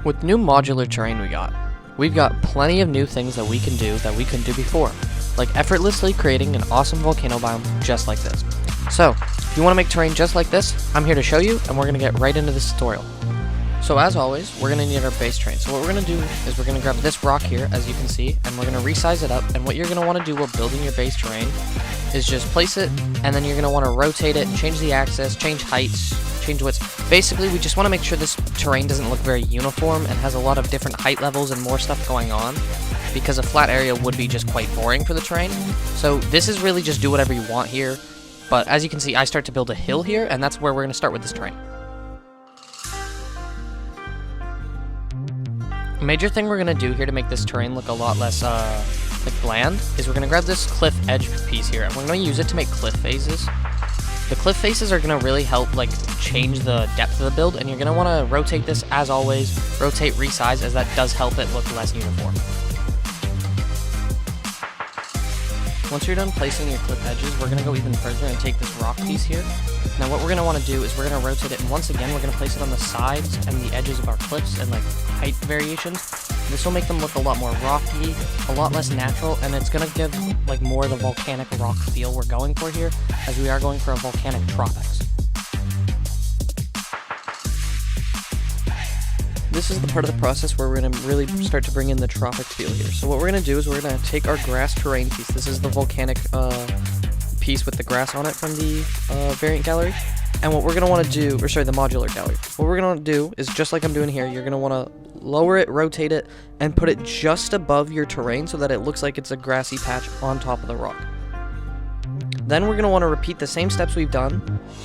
With new modular terrain we've got plenty of new things that we can do that we couldn't do before, like effortlessly creating an awesome volcano biome just like this. So, if you want to make terrain just like this, I'm here to show you, and we're going to get right into this tutorial. So as always, we're going to need our base terrain. So what we're going to do is we're going to grab this rock here, as you can see, and we're going to resize it up, and what you're going to want to do while building your base terrain is just place it, and then you're going to want to rotate it, change the axis, change heights, change widths. Basically, we just want to make sure this terrain doesn't look very uniform and has a lot of different height levels and more stuff going on, because a flat area would be just quite boring for the terrain. So this is really just do whatever you want here, but as you can see, I start to build a hill here, and that's where we're going to start with this terrain. A major thing we're going to do here to make this terrain look a lot less like bland is we're going to grab this cliff edge piece here, and we're going to use it to make cliff faces. The cliff faces are going to really help like change the depth of the build, and you're going to want to rotate this as always, rotate, resize, as that does help it look less uniform. Once you're done placing your cliff edges, we're going to go even further and take this rock piece here. Now what we're going to want to do is we're going to rotate it, and once again we're going to place it on the sides and the edges of our cliffs and like height variations. This will make them look a lot more rocky, a lot less natural, and it's going to give like more of the volcanic rock feel we're going for here, as we are going for a volcanic tropics. This is the part of the process where we're going to really start to bring in the tropic feel here. So what we're going to do is we're going to take our grass terrain piece. This is the volcanic piece with the grass on it from the variant gallery. And what we're going to want to do, or sorry, the modular gallery. What we're going to do is, just like I'm doing here, you're going to want to lower it, rotate it, and put it just above your terrain so that it looks like it's a grassy patch on top of the rock. Then we're going to want to repeat the same steps we've done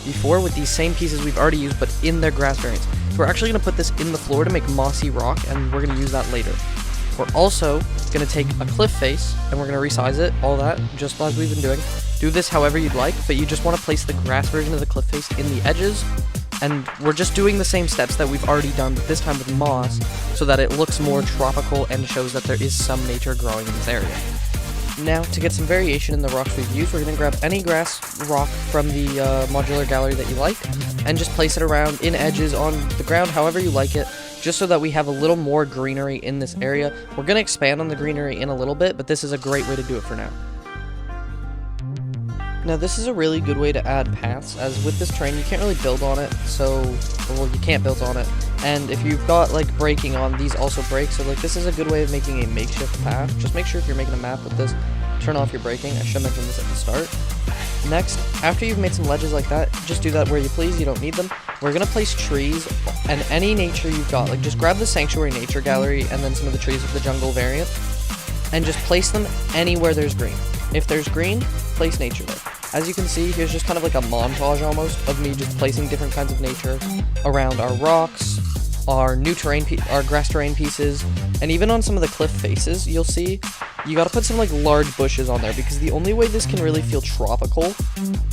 before with these same pieces we've already used, but in their grass variants. So we're actually going to put this in the floor to make mossy rock, and we're going to use that later. We're also going to take a cliff face, and we're going to resize it, all that, just as we've been doing. Do this however you'd like, but you just want to place the grass version of the cliff face in the edges, and we're just doing the same steps that we've already done, but this time with moss, so that it looks more tropical and shows that there is some nature growing in this area. Now, to get some variation in the rocks we've used, we're going to grab any grass rock from the modular gallery that you like, and just place it around in edges on the ground however you like it, just so that we have a little more greenery in this area. We're going to expand on the greenery in a little bit, but this is a great way to do it for now. Now this is a really good way to add paths, as with this terrain you can't really build on it, well, you can't build on it, and if you've got like braking on, these also break, so like this is a good way of making a makeshift path. Just make sure if you're making a map with this, turn off your braking. I should mention this at the start. Next, after you've made some ledges like that, just do that where you please, you don't need them. We're going to place trees and any nature you've got, like just grab the Sanctuary Nature Gallery and then some of the trees of the jungle variant, and just place them anywhere there's green. If there's green, place nature there. As you can see, here's just kind of like a montage almost of me just placing different kinds of nature around our rocks, our new terrain, our grass terrain pieces, and even on some of the cliff faces, you'll see, you gotta put some like large bushes on there, because the only way this can really feel tropical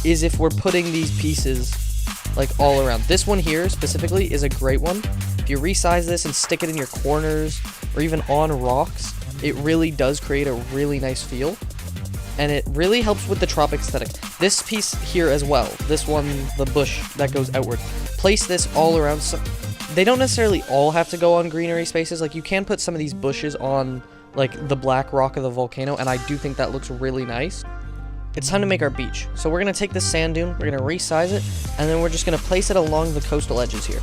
is if we're putting these pieces like all around. This one here specifically is a great one. If you resize this and stick it in your corners or even on rocks, it really does create a really nice feel. And it really helps with the tropic aesthetic. This piece here as well, this one, the bush that goes outward, place this all around. So they don't necessarily all have to go on greenery spaces. Like you can put some of these bushes on like the black rock of the volcano, and I do think that looks really nice. It's time to make our beach. So we're going to take this sand dune, we're going to resize it, and then we're just going to place it along the coastal edges here.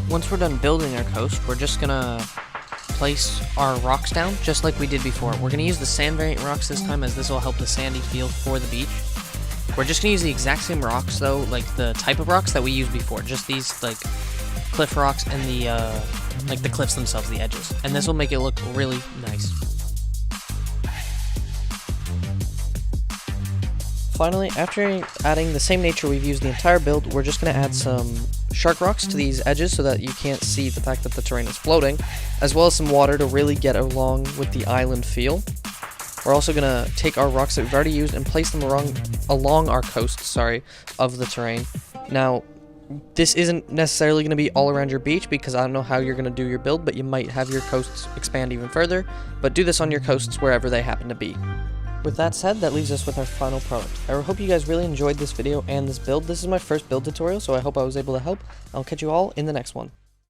Once we're done building our coast, we're just gonna place our rocks down just like we did before. We're gonna use the sand variant rocks this time, as this will help the sandy feel for the beach. We're just gonna use the exact same rocks though, like the type of rocks that we used before, just these like cliff rocks and the like the cliffs themselves, the edges. And this will make it look really nice. Finally, after adding the same nature we've used the entire build, we're just going to add some shark rocks to these edges so that you can't see the fact that the terrain is floating, as well as some water to really get along with the island feel. We're also going to take our rocks that we've already used and place them along our coast, of the terrain. Now, This isn't necessarily going to be all around your beach because I don't know how you're going to do your build, but you might have your coasts expand even further, but do this on your coasts wherever they happen to be. With that said, that leaves us with our final product. I hope you guys really enjoyed this video and this build. This is my first build tutorial, so I hope I was able to help. I'll catch you all in the next one.